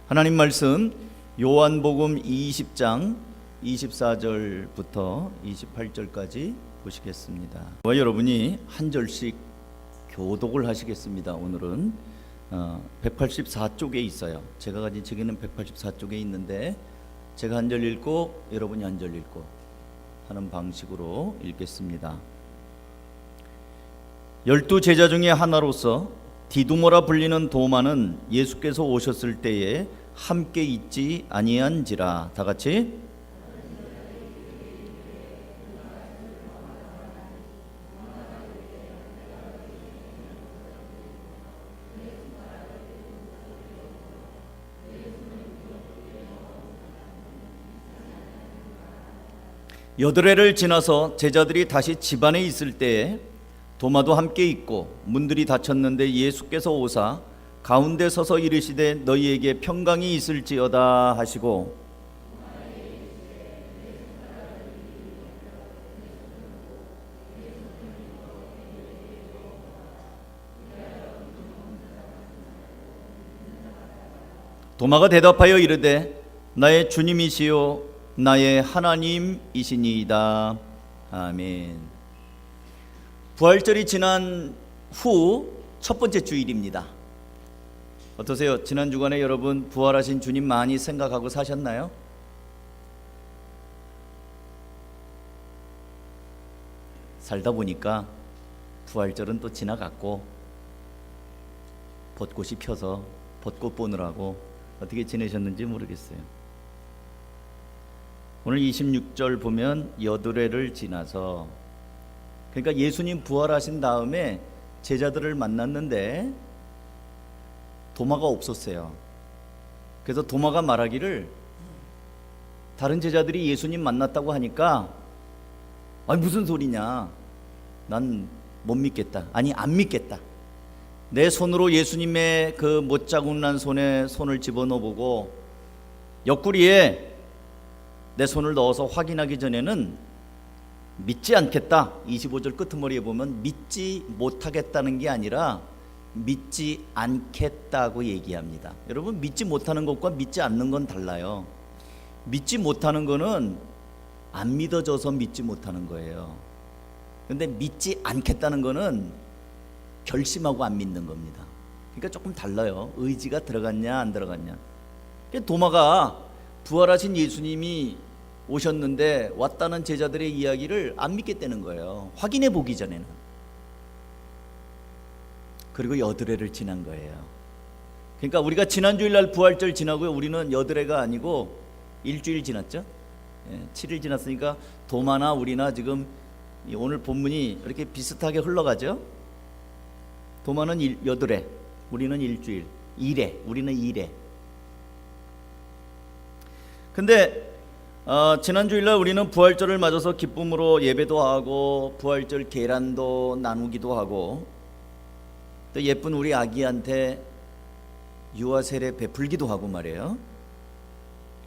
하나님 말씀 요한복음 20장 24절부터 28절까지 보시겠습니다. 여러분이 한 절씩 교독을 하시겠습니다. 오늘은 184쪽에 있어요. 제가 가진 책에는 184쪽에 있는데 제가 한 절 읽고 여러분이 한 절 읽고 하는 방식으로 읽겠습니다. 12제자 중에 하나로서 디두모라 불리는 도마는 예수께서 오셨을 때에 함께 있지 아니한지라. 다 같이 여드레를 지나서 제자들이 다시 집안에 있을 때에 도마도 함께 있고 문들이 닫혔는데 예수께서 오사 가운데 서서 이르시되 너희에게 평강이 있을지어다 하시고 도마가 대답하여 이르되 나의 주님이시요 나의 하나님이시니이다. 아멘. 부활절이 지난 후 첫 번째 주일입니다. 어떠세요? 지난 주간에 여러분 부활하신 주님 많이 생각하고 사셨나요? 살다 보니까 부활절은 또 지나갔고 벚꽃이 펴서 벚꽃 보느라고 어떻게 지내셨는지 모르겠어요. 오늘 26절 보면 여드레를 지나서, 그러니까 예수님 부활하신 다음에 제자들을 만났는데 도마가 없었어요. 그래서 도마가 말하기를, 다른 제자들이 예수님 만났다고 하니까 아니 무슨 소리냐, 난 못 믿겠다, 아니 안 믿겠다, 내 손으로 예수님의 그 못자국 난 손에 손을 집어넣어보고 옆구리에 내 손을 넣어서 확인하기 전에는 믿지 않겠다. 25절 끄트머리에 보면 믿지 못하겠다는 게 아니라 믿지 않겠다고 얘기합니다. 여러분, 믿지 못하는 것과 믿지 않는 건 달라요. 믿지 못하는 거는 안 믿어져서 믿지 못하는 거예요. 근데 믿지 않겠다는 거는 결심하고 안 믿는 겁니다. 그러니까 조금 달라요. 의지가 들어갔냐 안 들어갔냐. 도마가 부활하신 예수님이 오셨는데 왔다는 제자들의 이야기를 안 믿겠다는 거예요. 확인해 보기 전에는. 그리고 여드레를 지난 거예요. 그러니까 우리가 지난주일날 부활절 지나고요, 우리는 여드레가 아니고 일주일 지났죠. 7일 지났으니까 도마나 우리나 지금 오늘 본문이 이렇게 비슷하게 흘러가죠. 도마는 여드레, 우리는 일주일, 이래, 우리는 이래. 근데 지난주일날 우리는 부활절을 맞아서 기쁨으로 예배도 하고 부활절 계란도 나누기도 하고 또 예쁜 우리 아기한테 유아 세례 베풀기도 하고 말이에요.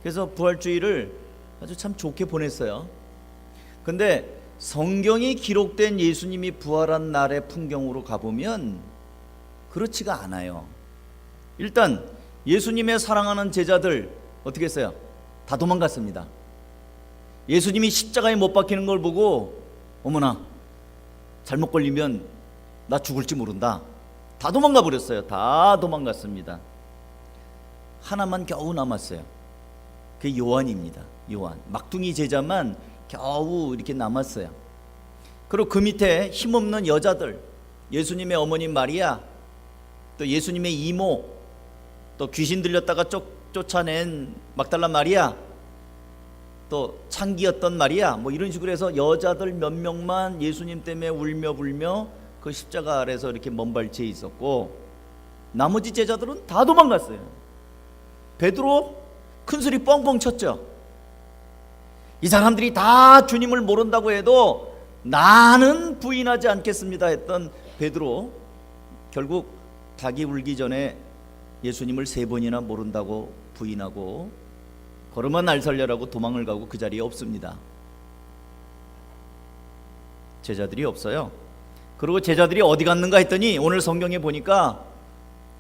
그래서 부활주일을 아주 참 좋게 보냈어요. 근데 성경이 기록된 예수님이 부활한 날의 풍경으로 가보면 그렇지가 않아요. 일단 예수님의 사랑하는 제자들 어떻게 했어요? 다 도망갔습니다. 예수님이 십자가에 못 박히는 걸 보고 어머나 잘못 걸리면 나 죽을지 모른다. 다 도망가 버렸어요. 다 도망갔습니다. 하나만 겨우 남았어요. 그게 요한입니다. 요한. 막둥이 제자만 겨우 이렇게 남았어요. 그리고 그 밑에 힘없는 여자들, 예수님의 어머니 마리아, 또 예수님의 이모, 또 귀신 들렸다가 쫓아낸 막달라 마리아, 또 창기였던 마리아, 뭐 이런 식으로 해서 여자들 몇 명만 예수님 때문에 울며 불며 그 십자가 아래서 이렇게 먼발치에 있었고 나머지 제자들은 다 도망갔어요. 베드로 큰 소리 뻥뻥 쳤죠. 이 사람들이 다 주님을 모른다고 해도 나는 부인하지 않겠습니다 했던 베드로, 결국 닭이 울기 전에 예수님을 3번이나 모른다고 부인하고 걸음아 날 살려라고 도망을 가고 그 자리에 없습니다. 제자들이 없어요. 그리고 제자들이 어디 갔는가 했더니 오늘 성경에 보니까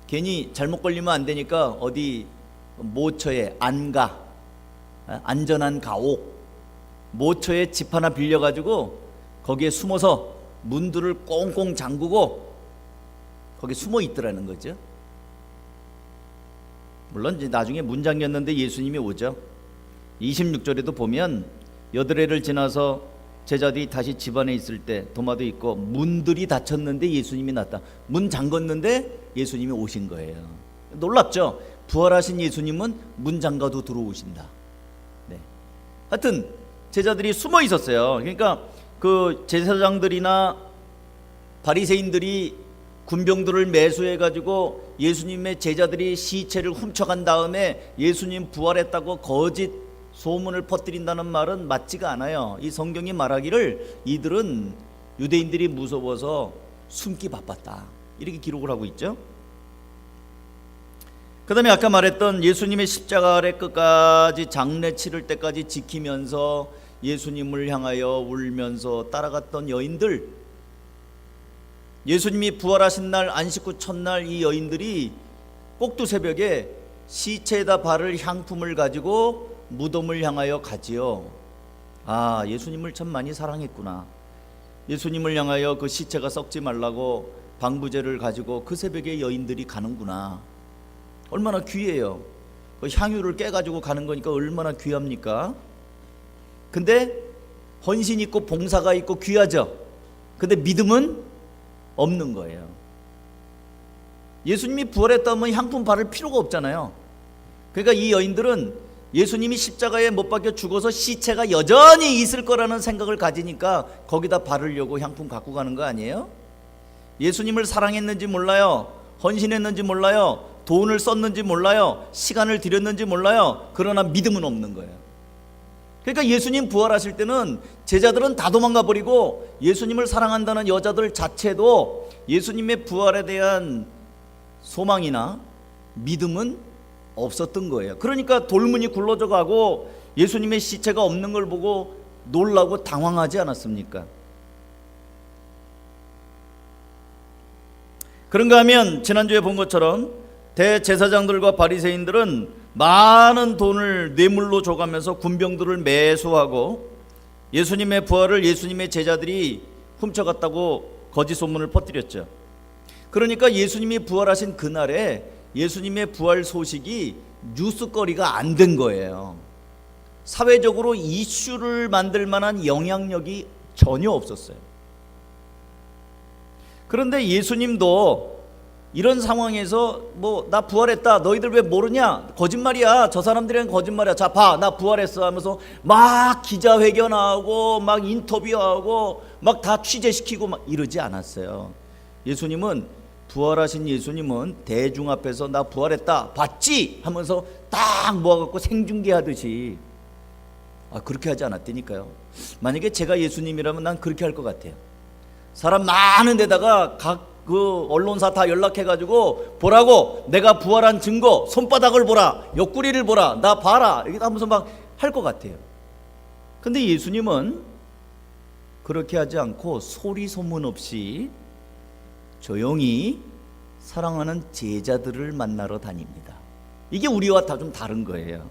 괜히 잘못 걸리면 안 되니까 어디 모처에 안가, 안전한 가옥, 모처에 집 하나 빌려가지고 거기에 숨어서 문들을 꽁꽁 잠그고 거기 숨어 있더라는 거죠. 물론 이제 나중에 문 잠겼는데 예수님이 오죠. 26절에도 보면 여드레를 지나서 제자들이 다시 집 안에 있을 때 도마도 있고 문들이 닫혔는데 예수님이 났다. 문 잠궜는데 예수님이 오신 거예요. 놀랍죠? 부활하신 예수님은 문 잠가도 들어오신다. 네. 하여튼 제자들이 숨어 있었어요. 그러니까 그 제사장들이나 바리새인들이 군병들을 매수해 가지고 예수님의 제자들이 시체를 훔쳐간 다음에 예수님 부활했다고 거짓 소문을 퍼뜨린다는 말은 맞지가 않아요. 이 성경이 말하기를 이들은 유대인들이 무서워서 숨기 바빴다, 이렇게 기록을 하고 있죠. 그 다음에 아까 말했던 예수님의 십자가 아래 끝까지 장례 치를 때까지 지키면서 예수님을 향하여 울면서 따라갔던 여인들, 예수님이 부활하신 날 안식 후 첫날 이 여인들이 꼭두 새벽에 시체에다 바를 향품을 가지고 무덤을 향하여 가지요. 아, 예수님을 참 많이 사랑했구나. 예수님을 향하여 그 시체가 썩지 말라고 방부제를 가지고 그 새벽에 여인들이 가는구나. 얼마나 귀해요. 그 향유를 깨가지고 가는 거니까 얼마나 귀합니까? 근데 헌신 있고 봉사가 있고 귀하죠. 근데 믿음은 없는 거예요. 예수님이 부활했다면 향품 바를 필요가 없잖아요. 그러니까 이 여인들은 예수님이 십자가에 못 박혀 죽어서 시체가 여전히 있을 거라는 생각을 가지니까 거기다 바르려고 향품 갖고 가는 거 아니에요? 예수님을 사랑했는지 몰라요. 헌신했는지 몰라요. 돈을 썼는지 몰라요. 시간을 들였는지 몰라요. 그러나 믿음은 없는 거예요. 그러니까 예수님 부활하실 때는 제자들은 다 도망가 버리고 예수님을 사랑한다는 여자들 자체도 예수님의 부활에 대한 소망이나 믿음은 없었던 거예요. 그러니까 돌문이 굴러져 가고 예수님의 시체가 없는 걸 보고 놀라고 당황하지 않았습니까? 그런가 하면 지난주에 본 것처럼 대제사장들과 바리새인들은 많은 돈을 뇌물로 줘가면서 군병들을 매수하고 예수님의 부활을 예수님의 제자들이 훔쳐갔다고 거짓 소문을 퍼뜨렸죠. 그러니까 예수님이 부활하신 그날에 예수님의 부활 소식이 뉴스거리가 안 된 거예요. 사회적으로 이슈를 만들 만한 영향력이 전혀 없었어요. 그런데 예수님도 이런 상황에서 뭐 나 부활했다, 너희들 왜 모르냐, 거짓말이야, 저 사람들이란 거짓말이야, 자 봐 나 부활했어 하면서 막 기자회견하고 막 인터뷰하고 막 다 취재시키고 막 이러지 않았어요. 예수님은, 부활하신 예수님은 대중 앞에서 나 부활했다 봤지 하면서 딱 모아갖고 생중계하듯이 그렇게 하지 않았다니까요. 만약에 제가 예수님이라면 난 그렇게 할 것 같아요. 사람 많은 데다가 각 그 언론사 다 연락해가지고 보라고, 내가 부활한 증거, 손바닥을 보라, 옆구리를 보라, 나 봐라, 이렇게 하면서 막 할 것 같아요. 근데 예수님은 그렇게 하지 않고 소리 소문 없이 조용히 사랑하는 제자들을 만나러 다닙니다. 이게 우리와 다 좀 다른 거예요.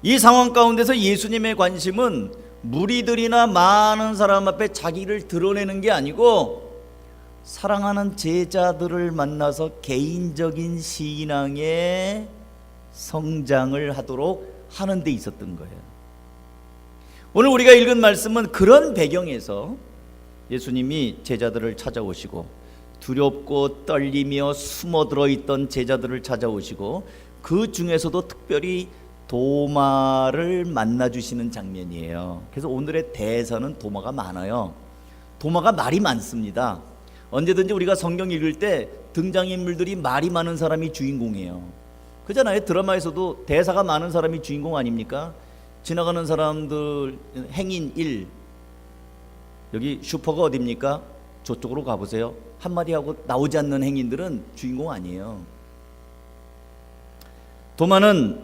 이 상황 가운데서 예수님의 관심은 무리들이나 많은 사람 앞에 자기를 드러내는 게 아니고 사랑하는 제자들을 만나서 개인적인 신앙의 성장을 하도록 하는 데 있었던 거예요. 오늘 우리가 읽은 말씀은 그런 배경에서 예수님이 제자들을 찾아오시고 두렵고 떨리며 숨어들어 있던 제자들을 찾아오시고 그 중에서도 특별히 도마를 만나주시는 장면이에요. 그래서 오늘의 대사는 도마가 많아요. 도마가 말이 많습니다. 언제든지 우리가 성경 읽을 때 등장인물들이 말이 많은 사람이 주인공이에요. 그잖아요. 드라마에서도 대사가 많은 사람이 주인공 아닙니까? 지나가는 사람들 행인 1, 여기 슈퍼가 어딥니까? 저쪽으로 가보세요. 한마디 하고 나오지 않는 행인들은 주인공 아니에요. 도마는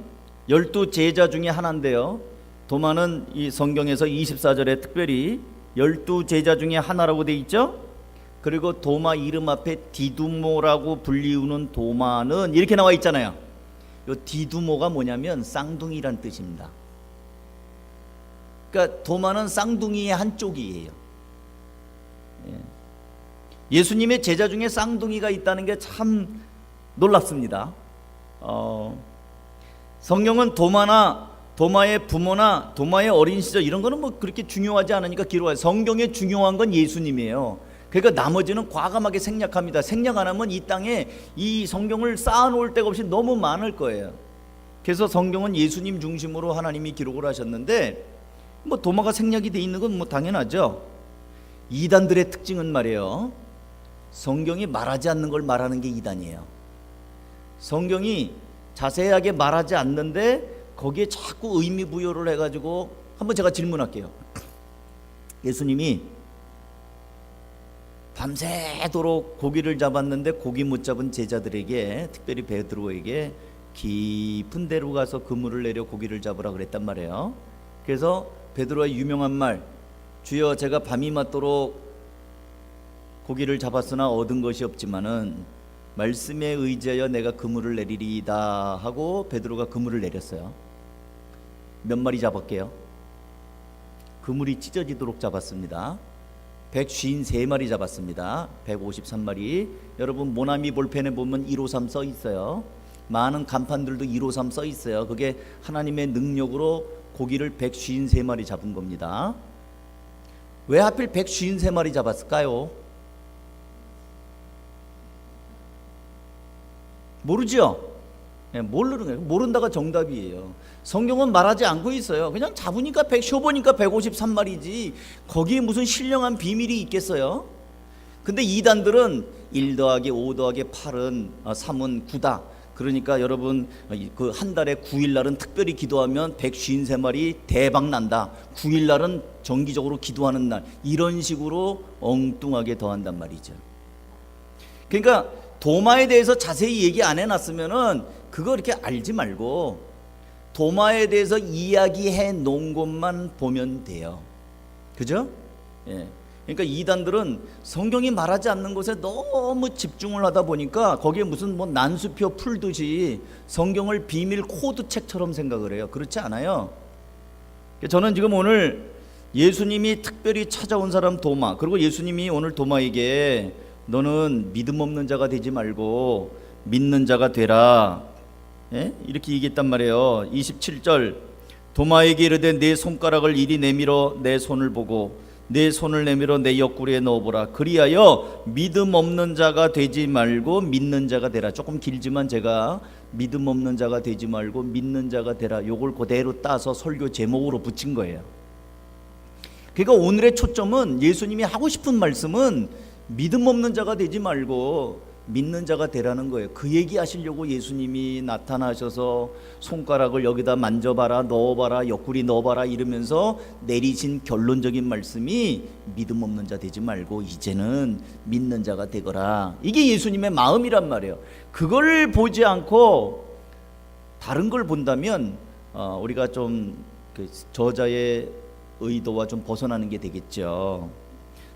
12제자 중에 하나인데요, 도마는 이 성경에서 24절에 특별히 12제자 중에 하나라고 되어 있죠. 그리고 도마 이름 앞에 디두모라고 불리우는 도마는 이렇게 나와 있잖아요. 요 디두모가 뭐냐면 쌍둥이란 뜻입니다. 그러니까 도마는 쌍둥이의 한쪽이에요. 예수님의 제자 중에 쌍둥이가 있다는 게 참 놀랍습니다. 성경은 도마의 부모나 도마의 어린 시절 이런 거는 뭐 그렇게 중요하지 않으니까 기록해요. 성경에 중요한 건 예수님이에요. 그러니까 나머지는 과감하게 생략합니다. 생략 안 하면 이 땅에 이 성경을 쌓아놓을 데가 없이 너무 많을 거예요. 그래서 성경은 예수님 중심으로 하나님이 기록을 하셨는데 뭐 도마가 생략이 돼 있는 건 뭐 당연하죠. 이단들의 특징은 말이에요, 성경이 말하지 않는 걸 말하는 게 이단이에요. 성경이 자세하게 말하지 않는데 거기에 자꾸 의미 부여를 해가지고, 한번 제가 질문할게요. 예수님이 밤새도록 고기를 잡았는데 고기 못 잡은 제자들에게, 특별히 베드로에게 깊은 데로 가서 그물을 내려 고기를 잡으라 그랬단 말이에요. 그래서 베드로의 유명한 말, 주여 제가 밤이 맞도록 고기를 잡았으나 얻은 것이 없지만은 말씀에 의지하여 내가 그물을 내리리이다 하고 베드로가 그물을 내렸어요. 몇 마리 잡았게요? 그물이 찢어지도록 잡았습니다. 153마리 잡았습니다. 153마리. 여러분 모나미 볼펜에 보면 153 써 있어요. 많은 간판들도 153 써 있어요. 그게 하나님의 능력으로 고기를 153마리 잡은 겁니다. 왜 하필 153마리 잡았을까요? 모르죠? 모르는 거예요. 모른다가 정답이에요. 성경은 말하지 않고 있어요. 그냥 잡으니까 쇼보니까 153마리지 거기에 무슨 신령한 비밀이 있겠어요? 근데 이단들은 1 더하기 5 더하기 8은 3은 9다. 그러니까 여러분 그 한 달에 9일날은 특별히 기도하면 153마리 대박 난다. 9일날은 정기적으로 기도하는 날. 이런 식으로 엉뚱하게 더한단 말이죠. 그러니까 도마에 대해서 자세히 얘기 안 해놨으면은 그거 이렇게 알지 말고 도마에 대해서 이야기해 놓은 것만 보면 돼요. 그죠? 예. 그러니까 이단들은 성경이 말하지 않는 것에 너무 집중을 하다 보니까 거기에 무슨 뭐 난수표 풀듯이 성경을 비밀 코드책처럼 생각을 해요. 그렇지 않아요. 저는 지금 오늘 예수님이 특별히 찾아온 사람 도마, 그리고 예수님이 오늘 도마에게 너는 믿음 없는 자가 되지 말고 믿는 자가 되라, 이렇게 얘기했단 말이에요. 27절, 도마에게 이르되 내 손가락을 이리 내밀어 내 손을 보고 내 손을 내밀어 내 옆구리에 넣어보라. 그리하여 믿음 없는 자가 되지 말고 믿는 자가 되라. 조금 길지만 제가 믿음 없는 자가 되지 말고 믿는 자가 되라, 요걸 그대로 따서 설교 제목으로 붙인 거예요. 그러니까 오늘의 초점은, 예수님이 하고 싶은 말씀은 믿음 없는 자가 되지 말고 믿는 자가 되라는 거예요. 그 얘기 하시려고 예수님이 나타나셔서 손가락을 여기다 만져봐라, 넣어봐라, 옆구리 넣어봐라 이러면서 내리신 결론적인 말씀이 믿음 없는 자 되지 말고 이제는 믿는 자가 되거라. 이게 예수님의 마음이란 말이에요. 그걸 보지 않고 다른 걸 본다면 우리가 좀 저자의 의도와 좀 벗어나는 게 되겠죠.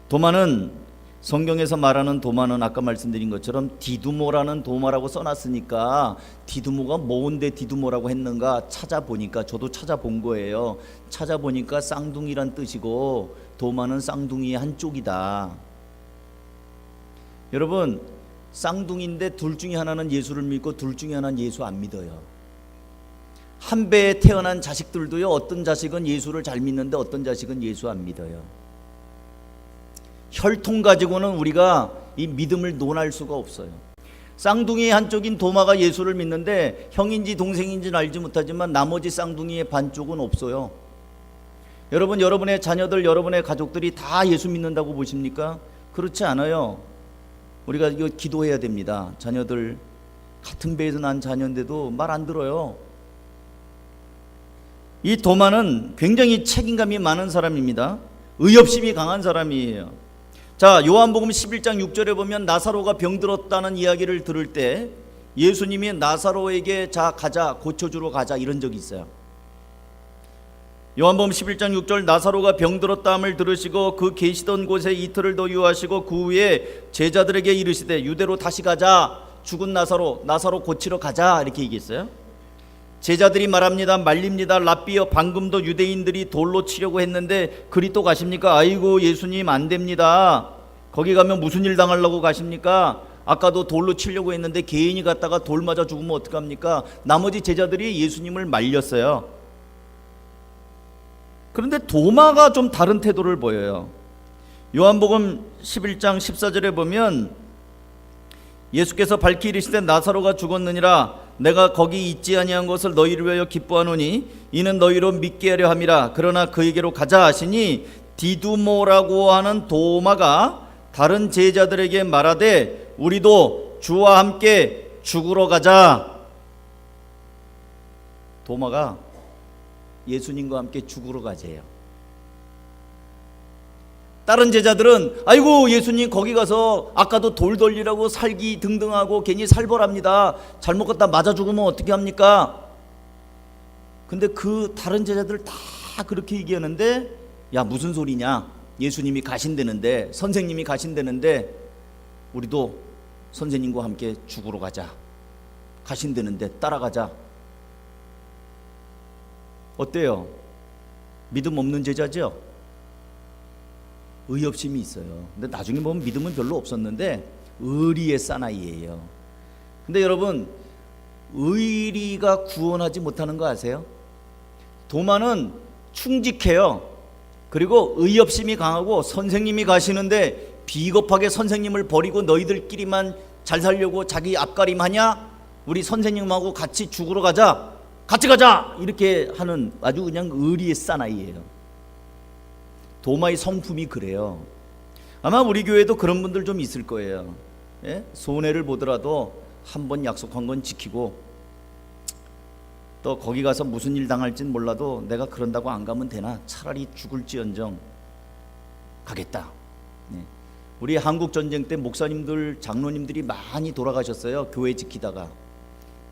도마는, 성경에서 말하는 도마는 아까 말씀드린 것처럼 디두모라는 도마라고 써놨으니까 디두모가 뭔데 디두모라고 했는가 찾아보니까, 저도 찾아본 거예요. 찾아보니까 쌍둥이란 뜻이고 도마는 쌍둥이의 한쪽이다. 여러분, 쌍둥이인데 둘 중에 하나는 예수를 믿고 둘 중에 하나는 예수 안 믿어요. 한 배에 태어난 자식들도요, 어떤 자식은 예수를 잘 믿는데 어떤 자식은 예수 안 믿어요. 혈통 가지고는 우리가 이 믿음을 논할 수가 없어요. 쌍둥이의 한쪽인 도마가 예수를 믿는데 형인지 동생인지는 알지 못하지만 나머지 쌍둥이의 반쪽은 없어요. 여러분, 여러분의 자녀들, 여러분의 가족들이 다 예수 믿는다고 보십니까? 그렇지 않아요. 우리가 이거 기도해야 됩니다. 자녀들, 같은 배에서 난 자녀인데도 말 안 들어요. 이 도마는 굉장히 책임감이 많은 사람입니다. 의협심이 강한 사람이에요. 자, 요한복음 11장 6절에 보면 나사로가 병들었다는 이야기를 들을 때 예수님이 나사로에게 자 가자, 고쳐주러 가자 이런 적이 있어요. 요한복음 11장 6절, 나사로가 병들었다함을 들으시고 그 계시던 곳에 이틀을 더 유하시고 그 후에 제자들에게 이르시되 유대로 다시 가자, 죽은 나사로 고치러 가자 이렇게 얘기했어요. 제자들이 말합니다. 말립니다. 랍비여, 방금도 유대인들이 돌로 치려고 했는데 그리 또 가십니까? 아이고 예수님 안 됩니다. 거기 가면 무슨 일 당하려고 가십니까? 아까도 돌로 치려고 했는데 개인이 갔다가 돌 맞아 죽으면 어떡합니까? 나머지 제자들이 예수님을 말렸어요. 그런데 도마가 좀 다른 태도를 보여요. 요한복음 11장 14절에 보면 예수께서 밝히 이르시되 나사로가 죽었느니라 내가 거기 있지 아니한 것을 너희를 위하여 기뻐하노니 이는 너희로 믿게 하려 함이라. 그러나 그에게로 가자 하시니 디두모라고 하는 도마가 다른 제자들에게 말하되 우리도 주와 함께 죽으러 가자. 도마가 예수님과 함께 죽으러 가재요. 다른 제자들은 아이고 예수님 거기 가서 아까도 돌 돌리라고 살기 등등하고 괜히 살벌합니다. 잘못 갔다 맞아 죽으면 어떻게 합니까? 근데 그 다른 제자들 다 그렇게 얘기하는데 야 무슨 소리냐, 예수님이 가신다는데, 선생님이 가신다는데 우리도 선생님과 함께 죽으러 가자, 가신다는데 따라가자. 어때요? 믿음 없는 제자죠? 의협심이 있어요. 근데 나중에 보면 믿음은 별로 없었는데 의리의 사나이예요. 근데 여러분, 의리가 구원하지 못하는 거 아세요? 도마는 충직해요. 그리고 의협심이 강하고 선생님이 가시는데 비겁하게 선생님을 버리고 너희들끼리만 잘 살려고 자기 앞가림하냐? 우리 선생님하고 같이 죽으러 가자, 같이 가자, 이렇게 하는 아주 그냥 의리의 사나이예요. 도마의 성품이 그래요. 아마 우리 교회도 그런 분들 좀 있을 거예요. 예? 손해를 보더라도 한 번 약속한 건 지키고, 또 거기 가서 무슨 일 당할진 몰라도 내가 그런다고 안 가면 되나, 차라리 죽을지언정 가겠다. 네. 우리 한국 전쟁 때 목사님들, 장로님들이 많이 돌아가셨어요. 교회 지키다가.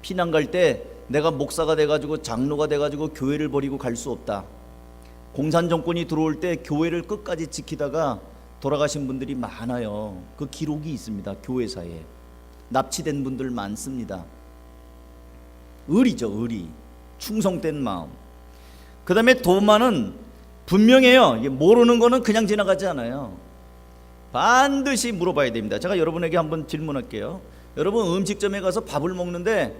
피난 갈 때 내가 목사가 돼가지고 장로가 돼가지고 교회를 버리고 갈 수 없다. 공산 정권이 들어올 때 교회를 끝까지 지키다가 돌아가신 분들이 많아요. 그 기록이 있습니다. 교회사에 납치된 분들 많습니다. 의리죠, 의리, 충성된 마음. 그 다음에 도마는 분명해요. 모르는 거는 그냥 지나가지 않아요. 반드시 물어봐야 됩니다. 제가 여러분에게 한번 질문할게요. 여러분 음식점에 가서 밥을 먹는데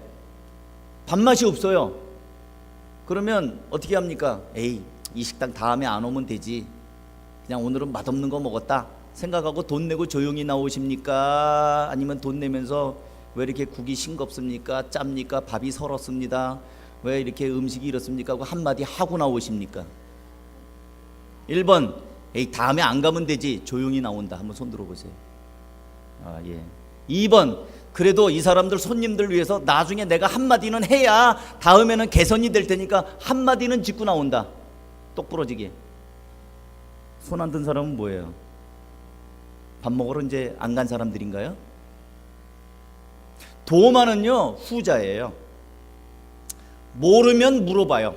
밥맛이 없어요. 그러면 어떻게 합니까? 에이, 이 식당 다음에 안 오면 되지, 그냥 오늘은 맛없는 거 먹었다 생각하고 돈 내고 조용히 나오십니까? 아니면 돈 내면서 왜 이렇게 국이 싱겁습니까? 짭니까? 밥이 설었습니다. 왜 이렇게 음식이 이렇습니까? 하고 한마디 하고 나오십니까? 1번, 에이 다음에 안 가면 되지, 조용히 나온다. 한번 손 들어보세요. 아, 예. 2번, 그래도 이 사람들 손님들 위해서 나중에 내가 한마디는 해야 다음에는 개선이 될 테니까 한마디는 짚고 나온다. 똑부러지게. 손 안 든 사람은 뭐예요? 밥 먹으러 이제 안 간 사람들인가요? 도마는요 후자예요. 모르면 물어봐요.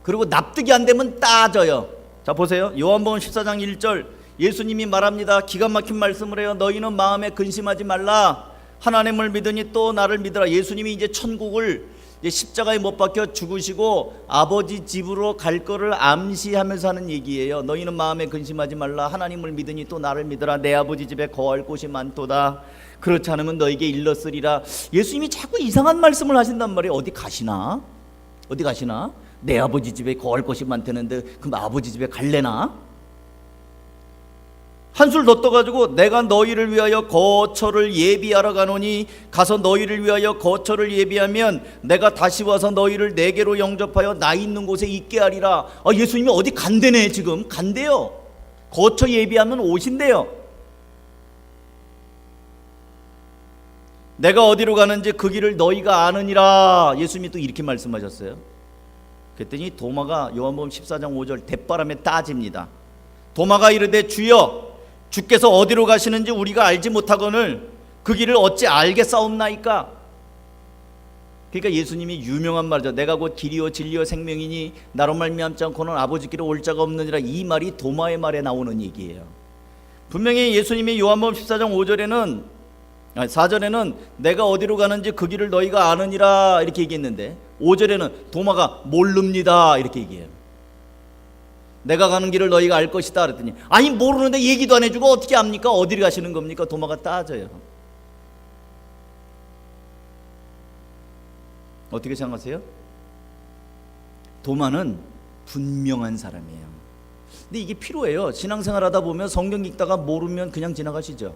그리고 납득이 안 되면 따져요. 자 보세요. 요한복음 14장 1절 예수님이 말합니다. 기가 막힌 말씀을 해요. 너희는 마음에 근심하지 말라. 하나님을 믿으니 또 나를 믿으라. 예수님이 이제 천국을 십자가에 못 박혀 죽으시고 아버지 집으로 갈 거를 암시하면서 하는 얘기예요. 너희는 마음에 근심하지 말라. 하나님을 믿으니 또 나를 믿으라. 내 아버지 집에 거할 곳이 많도다. 그렇지 않으면 너에게 일렀으리라. 예수님이 자꾸 이상한 말씀을 하신단 말이에요. 어디 가시나? 어디 가시나? 내 아버지 집에 거할 곳이 많다는데 그럼 아버지 집에 갈래나? 한술 더 떠가지고 내가 너희를 위하여 거처를 예비하러 가노니 가서 너희를 위하여 거처를 예비하면 내가 다시 와서 너희를 내게로 영접하여 나 있는 곳에 있게 하리라. 예수님이 어디 간대네. 지금 간대요. 거처 예비하면 오신대요. 내가 어디로 가는지 그 길을 너희가 아느니라. 예수님이 또 이렇게 말씀하셨어요. 그랬더니 도마가 요한복음 14장 5절 대바람에 따집니다. 도마가 이르되 주여 주께서 어디로 가시는지 우리가 알지 못하거늘 그 길을 어찌 알겠사옵나이까. 그러니까 예수님이 유명한 말이죠. 내가 곧 길이요 진리요 생명이니 나로 말미암지 않고는 아버지께로 올 자가 없느니라. 이 말이 도마의 말에 나오는 얘기예요. 분명히 예수님이 요한복음 14장 5절에는 4절에는 내가 어디로 가는지 그 길을 너희가 아느니라 이렇게 얘기했는데 5절에는 도마가 모릅니다 이렇게 얘기해요. 내가 가는 길을 너희가 알 것이다 그랬더니 아니 모르는데 얘기도 안 해주고 어떻게 압니까? 어디를 가시는 겁니까? 도마가 따져요. 어떻게 생각하세요? 도마는 분명한 사람이에요. 근데 이게 필요해요. 신앙생활 하다 보면 성경 읽다가 모르면 그냥 지나가시죠.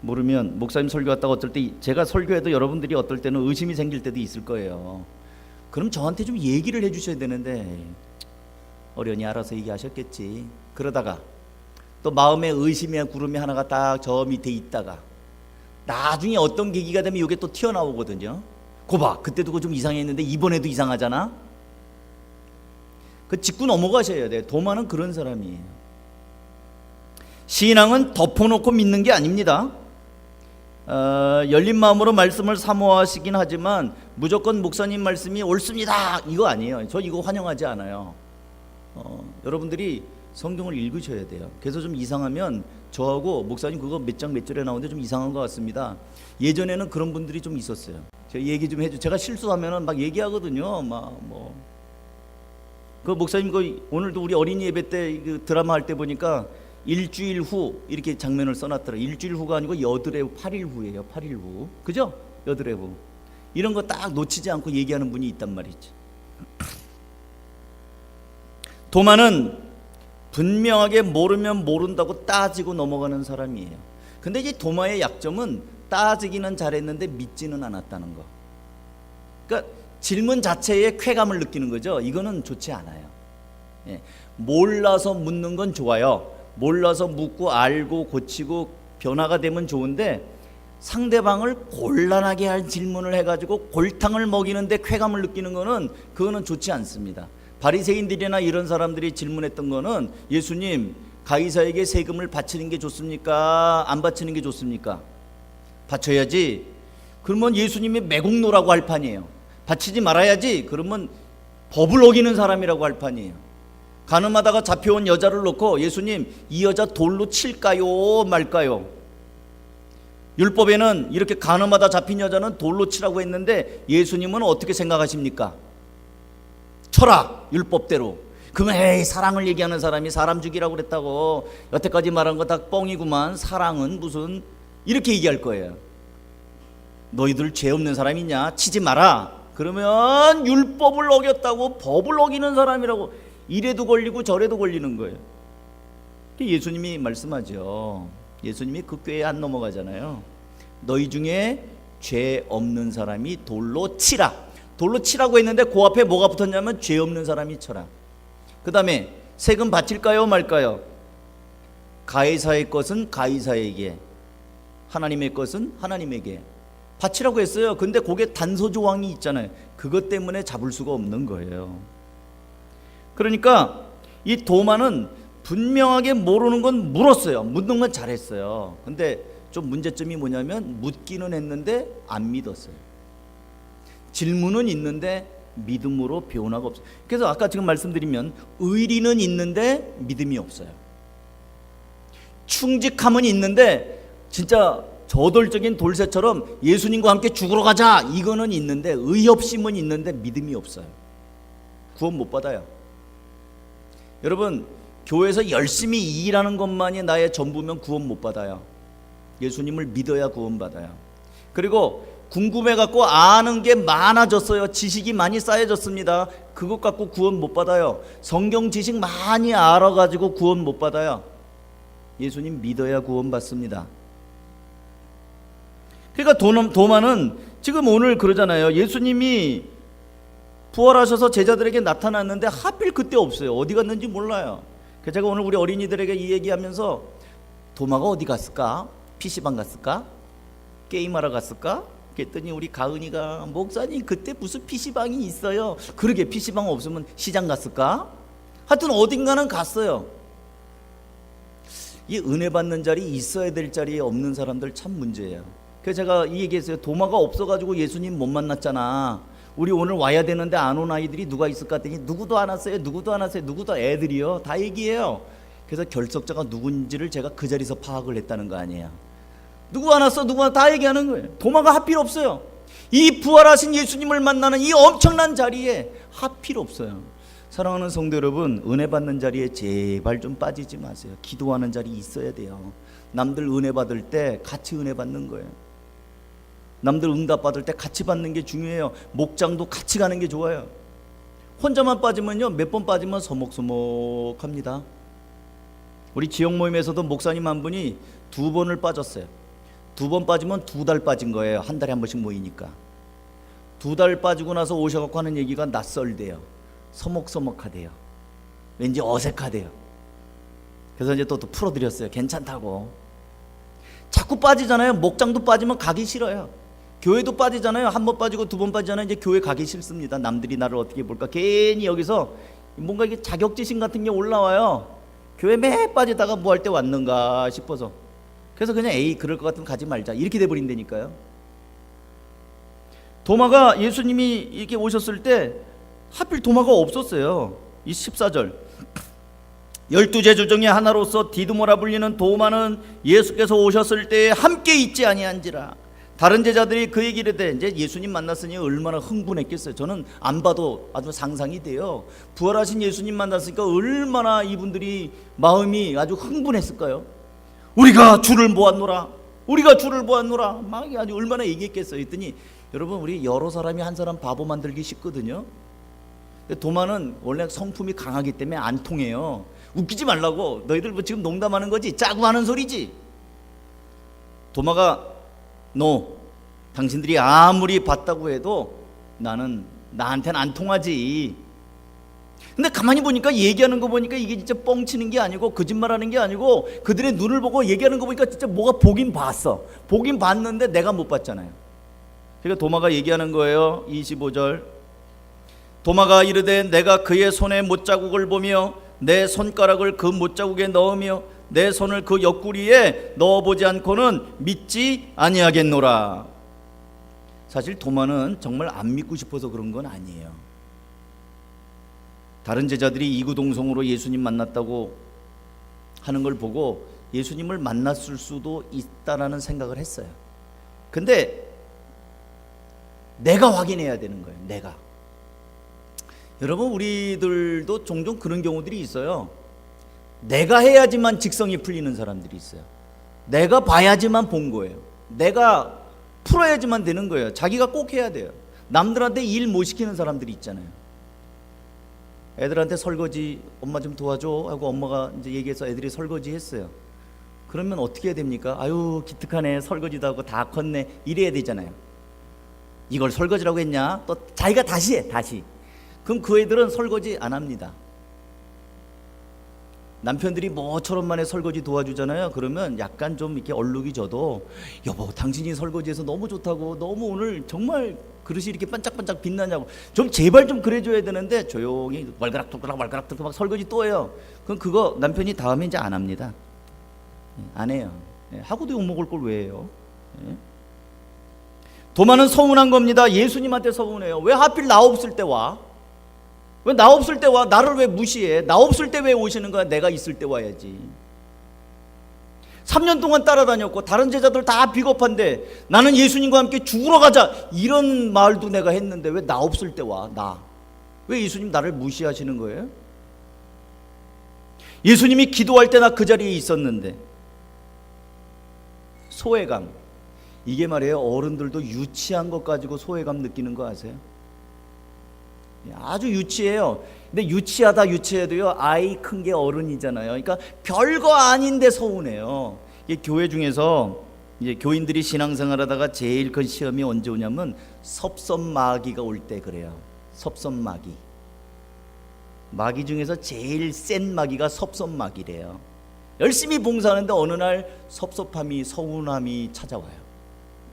모르면 목사님 설교했다가 어떨 때 제가 설교해도 여러분들이 어떨 때는 의심이 생길 때도 있을 거예요. 그럼 저한테 좀 얘기를 해주셔야 되는데 어련히 알아서 얘기하셨겠지. 그러다가 또 마음에 의심의 구름이 하나가 딱 저 밑에 있다가 나중에 어떤 계기가 되면 이게 또 튀어나오거든요. 거봐 그때도 그거 좀 이상했는데 이번에도 이상하잖아. 그 짚고 넘어가셔야 돼요. 도마는 그런 사람이에요. 신앙은 덮어놓고 믿는 게 아닙니다. 열린 마음으로 말씀을 사모하시긴 하지만 무조건 목사님 말씀이 옳습니다 이거 아니에요. 저 이거 환영하지 않아요. 여러분들이 성경을 읽으셔야 돼요. 그래서 좀 이상하면 저하고 목사님 그거 몇 장 몇 절에 나오는데 좀 이상한 것 같습니다. 예전에는 그런 분들이 좀 있었어요. 제가 얘기 좀 해줘. 제가 실수하면은 막 얘기하거든요. 그 목사님 그 오늘도 우리 어린이 예배 때 그 드라마 할 때 보니까 일주일 후 이렇게 장면을 써놨더라. 일주일 후가 아니고 여드레 후 8일 후예요. 8일 후. 그죠? 여드레 후. 이런 거 딱 놓치지 않고 얘기하는 분이 있단 말이지. 도마는 분명하게 모르면 모른다고 따지고 넘어가는 사람이에요. 근데 이 도마의 약점은 따지기는 잘했는데 믿지는 않았다는 거. 그러니까 질문 자체에 쾌감을 느끼는 거죠. 이거는 좋지 않아요. 몰라서 묻는 건 좋아요. 몰라서 묻고 알고 고치고 변화가 되면 좋은데 상대방을 곤란하게 할 질문을 해가지고 골탕을 먹이는데 쾌감을 느끼는 거는 그거는 좋지 않습니다. 바리새인들이나 이런 사람들이 질문했던 거는 예수님 가이사에게 세금을 바치는 게 좋습니까? 안 바치는 게 좋습니까? 바쳐야지. 그러면 예수님이 매국노라고 할 판이에요. 바치지 말아야지. 그러면 법을 어기는 사람이라고 할 판이에요. 가늠하다가 잡혀온 여자를 놓고 예수님 이 여자 돌로 칠까요 말까요? 율법에는 이렇게 가늠하다 잡힌 여자는 돌로 치라고 했는데 예수님은 어떻게 생각하십니까? 쳐라 율법대로. 그러면 에이 사랑을 얘기하는 사람이 사람 죽이라고 그랬다고 여태까지 말한 거 다 뻥이구만. 사랑은 무슨 이렇게 얘기할 거예요. 너희들 죄 없는 사람 있냐? 치지 마라. 그러면 율법을 어겼다고 법을 어기는 사람이라고 이래도 걸리고 저래도 걸리는 거예요. 예수님이 말씀하죠. 예수님이 그 꾀에 안 넘어가잖아요. 너희 중에 죄 없는 사람이 돌로 치라. 돌로 치라고 했는데 그 앞에 뭐가 붙었냐면 죄 없는 사람이 쳐라. 그 다음에 세금 바칠까요 말까요? 가이사의 것은 가이사에게, 하나님의 것은 하나님에게 바치라고 했어요. 근데 거기에 단서 조항이 있잖아요. 그것 때문에 잡을 수가 없는 거예요. 그러니까 이 도마는 분명하게 모르는 건 물었어요. 묻는 건 잘했어요. 근데 좀 문제점이 뭐냐면 묻기는 했는데 안 믿었어요. 질문은 있는데 믿음으로 변화가 없어요. 그래서 아까 지금 말씀드리면 의리는 있는데 믿음이 없어요. 충직함은 있는데 진짜 저돌적인 돌쇠처럼 예수님과 함께 죽으러 가자 이거는 있는데 의협심은 있는데 믿음이 없어요. 구원 못 받아요. 여러분 교회에서 열심히 일하는 것만이 나의 전부면 구원 못 받아요. 예수님을 믿어야 구원 받아요. 그리고 궁금해 갖고 아는 게 많아졌어요. 지식이 많이 쌓여졌습니다. 그것 갖고 구원 못 받아요. 성경 지식 많이 알아가지고 구원 못 받아요. 예수님 믿어야 구원 받습니다. 그러니까 도마는 지금 오늘 그러잖아요. 예수님이 부활하셔서 제자들에게 나타났는데 하필 그때 없어요. 어디 갔는지 몰라요. 그래서 제가 오늘 우리 어린이들에게 이 얘기하면서 도마가 어디 갔을까? PC방 갔을까? 게임하러 갔을까? 그랬더니 우리 가은이가 목사님 그때 무슨 PC방이 있어요. 그러게 PC방 없으면 시장 갔을까? 하여튼 어딘가는 갔어요. 이 은혜 받는 자리 있어야 될 자리에 없는 사람들 참 문제예요. 그래서 제가 이 얘기했어요. 도마가 없어가지고 예수님 못 만났잖아. 우리 오늘 와야 되는데 안 온 아이들이 누가 있을까 했더니 누구도 안 왔어요. 누구도 안 왔어요. 누구도 애들이요. 다 얘기해요. 그래서 결석자가 누군지를 제가 그 자리에서 파악을 했다는 거 아니에요. 누구 안 왔어? 누구 다 얘기하는 거예요. 도마가 하필 없어요. 이 부활하신 예수님을 만나는 이 엄청난 자리에 하필 없어요. 사랑하는 성도 여러분, 은혜 받는 자리에 제발 좀 빠지지 마세요. 기도하는 자리 있어야 돼요. 남들 은혜 받을 때 같이 은혜 받는 거예요. 남들 응답 받을 때 같이 받는 게 중요해요. 목장도 같이 가는 게 좋아요. 혼자만 빠지면요, 몇 번 빠지면 서먹서먹합니다. 우리 지역 모임에서도 목사님 한 분이 2번을 빠졌어요. 2번 빠지면 2달 빠진 거예요. 한 달에 한 번씩 모이니까. 2달 빠지고 나서 오셔갖고 하는 얘기가 낯설대요. 서먹서먹하대요. 왠지 어색하대요. 그래서 이제 또 풀어드렸어요. 괜찮다고. 자꾸 빠지잖아요. 목장도 빠지면 가기 싫어요. 교회도 빠지잖아요. 1번 빠지고 2번 빠지잖아요. 이제 교회 가기 싫습니다. 남들이 나를 어떻게 볼까. 괜히 여기서 뭔가 이게 자격지심 같은 게 올라와요. 교회 매 빠지다가 뭐 할 때 왔는가 싶어서. 그래서 그냥 에이 그럴 것 같으면 가지 말자 이렇게 돼버린다니까요. 도마가 예수님이 이렇게 오셨을 때 하필 도마가 없었어요. 이 14절 12제자 중에 하나로서 디두모라 불리는 도마는 예수께서 오셨을 때에 함께 있지 아니한지라. 다른 제자들이 그에게 이르되, 이제 예수님 만났으니 얼마나 흥분했겠어요. 저는 안 봐도 아주 상상이 돼요. 부활하신 예수님 만났으니까 얼마나 이분들이 마음이 아주 흥분했을까요? 우리가 주를 보았노라, 우리가 주를 보았노라, 막 아주 얼마나 얘기했겠어요. 했더니 여러분, 우리 여러 사람이 한 사람 바보 만들기 쉽거든요. 도마는 원래 성품이 강하기 때문에 안 통해요. 웃기지 말라고. 너희들 뭐 지금 농담하는 거지? 짜고 하는 소리지. 도마가 당신들이 아무리 봤다고 해도 나한테는 안 통하지. 근데 가만히 보니까 얘기하는 거 보니까 이게 진짜 뻥치는 게 아니고 거짓말하는 게 아니고 그들의 눈을 보고 얘기하는 거 보니까 진짜 뭐가 보긴 봤어. 보긴 봤는데 내가 못 봤잖아요. 그러니까 도마가 얘기하는 거예요. 25절 도마가 이르되 내가 그의 손에 못자국을 보며 내 손가락을 그 못자국에 넣으며 내 손을 그 옆구리에 넣어보지 않고는 믿지 아니하겠노라. 사실 도마는 정말 안 믿고 싶어서 그런 건 아니에요. 다른 제자들이 이구동성으로 예수님 만났다고 하는 걸 보고 예수님을 만났을 수도 있다라는 생각을 했어요. 근데 내가 확인해야 되는 거예요. 내가. 여러분, 우리들도 종종 그런 경우들이 있어요. 내가 해야지만 직성이 풀리는 사람들이 있어요. 내가 봐야지만 본 거예요. 내가 풀어야지만 되는 거예요. 자기가 꼭 해야 돼요. 남들한테 일 못 시키는 사람들이 있잖아요. 애들한테 설거지 엄마 좀 도와줘 하고 엄마가 이제 얘기해서 애들이 설거지 했어요. 그러면 어떻게 해야 됩니까? 아유 기특하네, 설거지도 하고 다 컸네, 이래야 되잖아요. 이걸 설거지라고 했냐? 또 자기가 다시 해, 다시. 그럼 그 애들은 설거지 안 합니다. 남편들이 뭐처럼 만에 설거지 도와주잖아요. 그러면 약간 좀 이렇게 얼룩이 져도 여보 당신이 설거지해서 너무 좋다고, 너무 오늘 정말 그릇이 이렇게 반짝반짝 빛나냐고 좀 제발 좀 그래줘야 되는데 조용히 왈가락토락 막 설거지 또 해요. 그럼 그거 남편이 다음에 이제 안 합니다. 안 해요. 하고도 욕먹을 걸 왜 해요? 도마는 서운한 겁니다. 예수님한테 서운해요. 왜 하필 나 없을 때 와? 왜 나 없을 때 와? 나를 왜 무시해? 나 없을 때 왜 오시는 거야? 내가 있을 때 와야지. 3년 동안 따라다녔고 다른 제자들 다 비겁한데 나는 예수님과 함께 죽으러 가자 이런 말도 내가 했는데 왜 나 없을 때 와? 나. 왜 예수님 나를 무시하시는 거예요? 예수님이 기도할 때 나 그 자리에 있었는데. 소외감. 이게 말이에요, 어른들도 유치한 것 가지고 소외감 느끼는 거 아세요? 아주 유치해요. 근데 유치해도요, 아이 큰 게 어른이잖아요. 그러니까 별거 아닌데 서운해요. 이게 교회 중에서 이제 교인들이 신앙생활하다가 제일 큰 시험이 언제 오냐면 섭섭마귀가 올 때 그래요. 섭섭마귀. 마귀 중에서 제일 센 마귀가 섭섭마귀래요. 열심히 봉사하는데 어느 날 섭섭함이, 서운함이 찾아와요.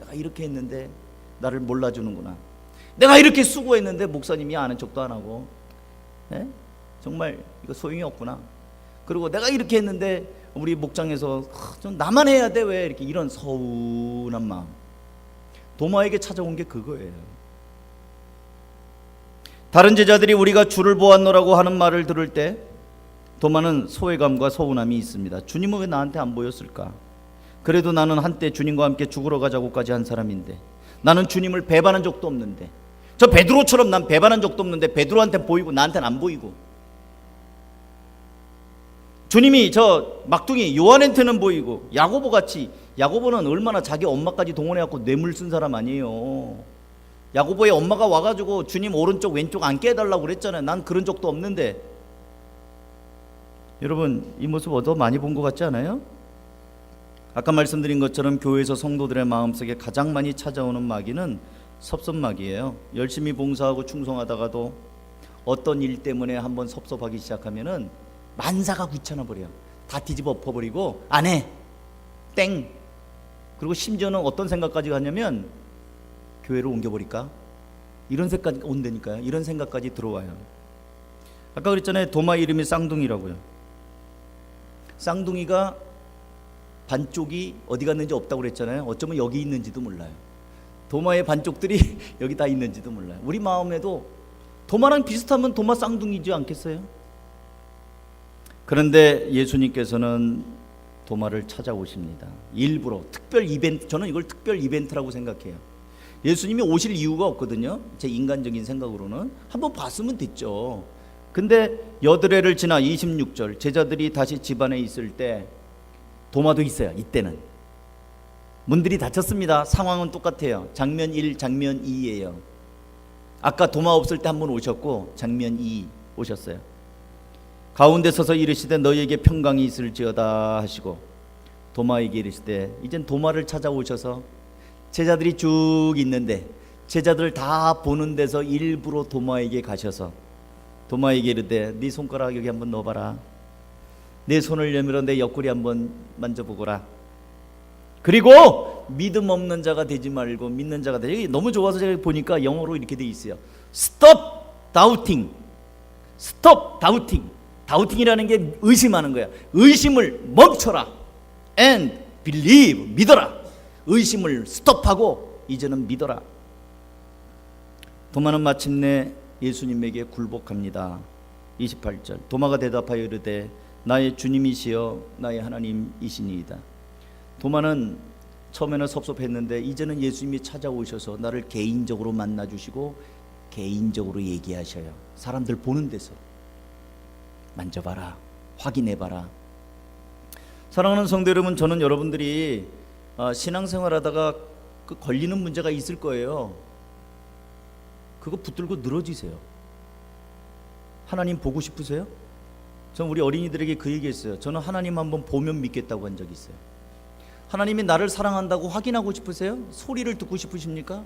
내가 이렇게 했는데 나를 몰라주는구나. 내가 이렇게 수고했는데 목사님이 아는 척도 안 하고, 정말 이거 소용이 없구나. 그리고 내가 이렇게 했는데 우리 목장에서 좀 나만 해야 돼 왜 이렇게, 이런 서운한 마음. 도마에게 찾아온 게 그거예요. 다른 제자들이 우리가 주를 보았노라고 하는 말을 들을 때 도마는 소외감과 서운함이 있습니다. 주님은 왜 나한테 안 보였을까? 그래도 나는 한때 주님과 함께 죽으러 가자고까지 한 사람인데, 나는 주님을 배반한 적도 없는데, 저 베드로처럼 난 배반한 적도 없는데 베드로한테 보이고 나한테는 안 보이고, 주님이 저 막둥이 요한한테는 보이고, 야고보같이, 야고보는 얼마나 자기 엄마까지 동원해갖고 뇌물 쓴 사람 아니에요. 야고보의 엄마가 와가지고 주님 오른쪽 왼쪽 앉게 해달라고 그랬잖아요. 난 그런 적도 없는데. 여러분, 이 모습 얻어 많이 본 것 같지 않아요? 아까 말씀드린 것처럼 교회에서 성도들의 마음속에 가장 많이 찾아오는 마귀는 섭섭마귀예요. 열심히 봉사하고 충성하다가도 어떤 일 때문에 한번 섭섭하기 시작하면은 만사가 귀찮아 버려요. 다 뒤집어 엎어버리고 안 해, 땡. 그리고 심지어는 어떤 생각까지 가냐면 교회를 옮겨버릴까? 이런 생각까지 온다니까요. 이런 생각까지 들어와요. 아까 그랬잖아요. 도마 이름이 쌍둥이라고요. 쌍둥이가 반쪽이 어디 갔는지 없다고 그랬잖아요. 어쩌면 여기 있는지도 몰라요. 도마의 반쪽들이 여기 다 있는지도 몰라요. 우리 마음에도 도마랑 비슷하면 도마 쌍둥이지 않겠어요? 그런데 예수님께서는 도마를 찾아오십니다. 일부러 특별 이벤트, 저는 이걸 특별 이벤트라고 생각해요. 예수님이 오실 이유가 없거든요. 제 인간적인 생각으로는 한번 봤으면 됐죠. 근데 여드레를 지나 26절, 제자들이 다시 집안에 있을 때 도마도 있어요. 이때는 문들이 닫혔습니다. 상황은 똑같아요. 장면 1, 장면 2예요. 아까 도마 없을 때 한 번 오셨고 장면 2 오셨어요. 가운데 서서 이르시되 너희에게 평강이 있을지어다 하시고, 도마에게 이르시되, 이젠 도마를 찾아오셔서 제자들이 쭉 있는데 제자들 다 보는 데서 일부러 도마에게 가셔서 도마에게 이르되 네 손가락 여기 한번 넣어봐라. 내 손을 내밀어 내 옆구리 한번 만져보거라. 그리고 믿음 없는 자가 되지 말고 믿는 자가 되지. 너무 좋아서 제가 보니까 영어로 이렇게 돼 있어요. Stop doubting. Stop doubting. 다우팅이라는 게 의심하는 거야. 의심을 멈춰라. And believe. 믿어라. 의심을 스톱하고 이제는 믿어라. 도마는 마침내 예수님에게 굴복합니다. 28절. 도마가 대답하여 이르되 나의 주님이시여 나의 하나님이시니이다. 도마는 처음에는 섭섭했는데 이제는 예수님이 찾아오셔서 나를 개인적으로 만나주시고 개인적으로 얘기하셔요. 사람들 보는 데서 만져봐라, 확인해봐라. 사랑하는 성도 여러분, 저는 여러분들이 신앙생활하다가 그 걸리는 문제가 있을 거예요. 그거 붙들고 늘어지세요. 하나님 보고 싶으세요? 저는 우리 어린이들에게 그 얘기했어요. 저는 하나님 한번 보면 믿겠다고 한 적이 있어요. 하나님이 나를 사랑한다고 확인하고 싶으세요? 소리를 듣고 싶으십니까?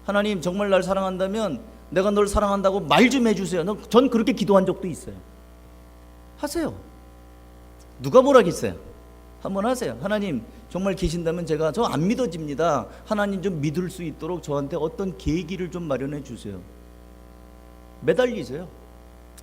하나님 정말 날 사랑한다면 내가 널 사랑한다고 말 좀 해주세요. 전 그렇게 기도한 적도 있어요. 하세요. 누가 뭐라겠어요? 한번 하세요. 하나님 정말 계신다면 제가 저 안 믿어집니다. 하나님 좀 믿을 수 있도록 저한테 어떤 계기를 좀 마련해 주세요. 매달리세요.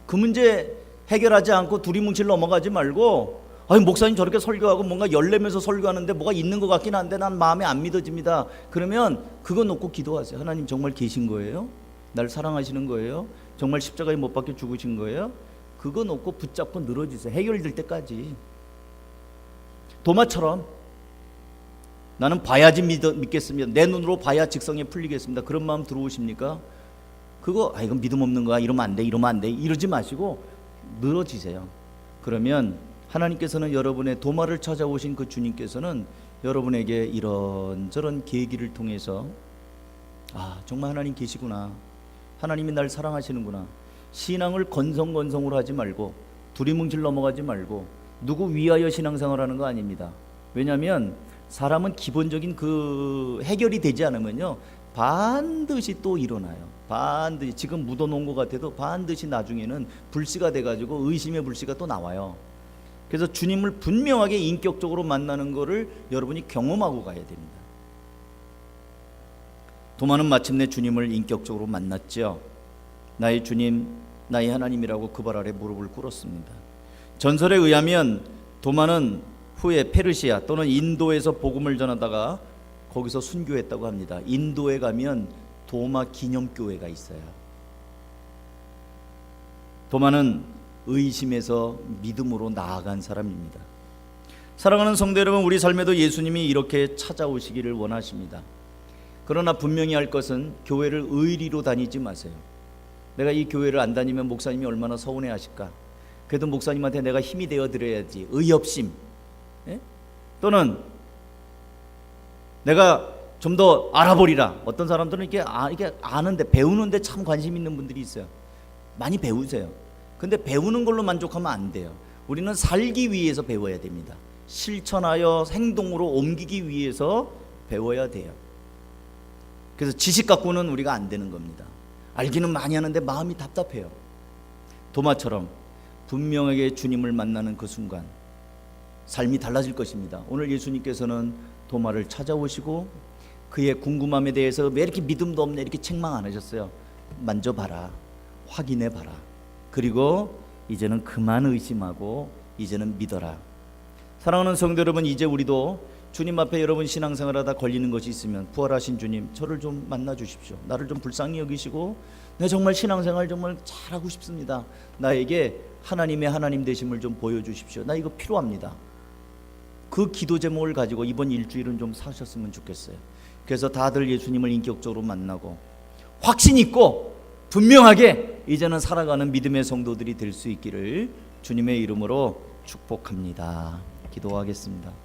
그 문제 해결하지 않고 두리뭉실 넘어가지 말고, 아니 목사님 저렇게 설교하고 뭔가 열내면서 설교하는데 뭐가 있는 것 같긴 한데 난 마음에 안 믿어집니다. 그러면 그거 놓고 기도하세요. 하나님 정말 계신 거예요? 날 사랑하시는 거예요? 정말 십자가에 못 박혀 죽으신 거예요? 그거 놓고 붙잡고 늘어지세요. 해결될 때까지. 도마처럼 나는 봐야지 믿겠습니다. 내 눈으로 봐야 직성에 풀리겠습니다. 그런 마음 들어오십니까? 그거 이건 믿음 없는 거야. 이러면 안 돼. 이러면 안 돼. 이러지 마시고 늘어지세요. 그러면 하나님께서는 여러분의 도마를 찾아오신 그 주님께서는 여러분에게 이런저런 계기를 통해서 정말 하나님 계시구나. 하나님이 날 사랑하시는구나. 신앙을 건성건성으로 하지 말고 두리뭉실 넘어가지 말고 누구 위하여 신앙생활하는 거 아닙니다. 왜냐하면 사람은 기본적인 그 해결이 되지 않으면요 반드시 또 일어나요. 반드시 지금 묻어놓은 것 같아도 반드시 나중에는 불씨가 돼가지고 의심의 불씨가 또 나와요. 그래서 주님을 분명하게 인격적으로 만나는 것을 여러분이 경험하고 가야 됩니다. 도마는 마침내 주님을 인격적으로 만났죠. 나의 주님, 나의 하나님이라고 그 발 아래 무릎을 꿇었습니다. 전설에 의하면 도마는 후에 페르시아 또는 인도에서 복음을 전하다가 거기서 순교했다고 합니다. 인도에 가면 도마 기념교회가 있어요. 도마는 의심에서 믿음으로 나아간 사람입니다. 사랑하는 성도 여러분, 우리 삶에도 예수님이 이렇게 찾아오시기를 원하십니다. 그러나 분명히 할 것은 교회를 의리로 다니지 마세요. 내가 이 교회를 안 다니면 목사님이 얼마나 서운해하실까. 그래도 목사님한테 내가 힘이 되어 드려야지. 의협심. 예? 또는 내가 좀 더 알아보리라. 어떤 사람들은 이게 아는데, 배우는데 참 관심 있는 분들이 있어요. 많이 배우세요. 근데 배우는 걸로 만족하면 안 돼요. 우리는 살기 위해서 배워야 됩니다. 실천하여 행동으로 옮기기 위해서 배워야 돼요. 그래서 지식 갖고는 우리가 안 되는 겁니다. 알기는 많이 하는데 마음이 답답해요. 도마처럼 분명하게 주님을 만나는 그 순간 삶이 달라질 것입니다. 오늘 예수님께서는 도마를 찾아오시고 그의 궁금함에 대해서 왜 이렇게 믿음도 없네 이렇게 책망 안 하셨어요. 만져봐라, 확인해봐라. 그리고 이제는 그만 의심하고 이제는 믿어라. 사랑하는 성도 여러분, 이제 우리도 주님 앞에 여러분 신앙생활하다 걸리는 것이 있으면 부활하신 주님, 저를 좀 만나 주십시오. 나를 좀 불쌍히 여기시고 내 정말 신앙생활 정말 잘하고 싶습니다. 나에게 하나님의 하나님 되심을 좀 보여주십시오. 나 이거 필요합니다. 그 기도 제목을 가지고 이번 일주일은 좀 사셨으면 좋겠어요. 그래서 다들 예수님을 인격적으로 만나고 확신 있고 분명하게 이제는 살아가는 믿음의 성도들이 될 수 있기를 주님의 이름으로 축복합니다. 기도하겠습니다.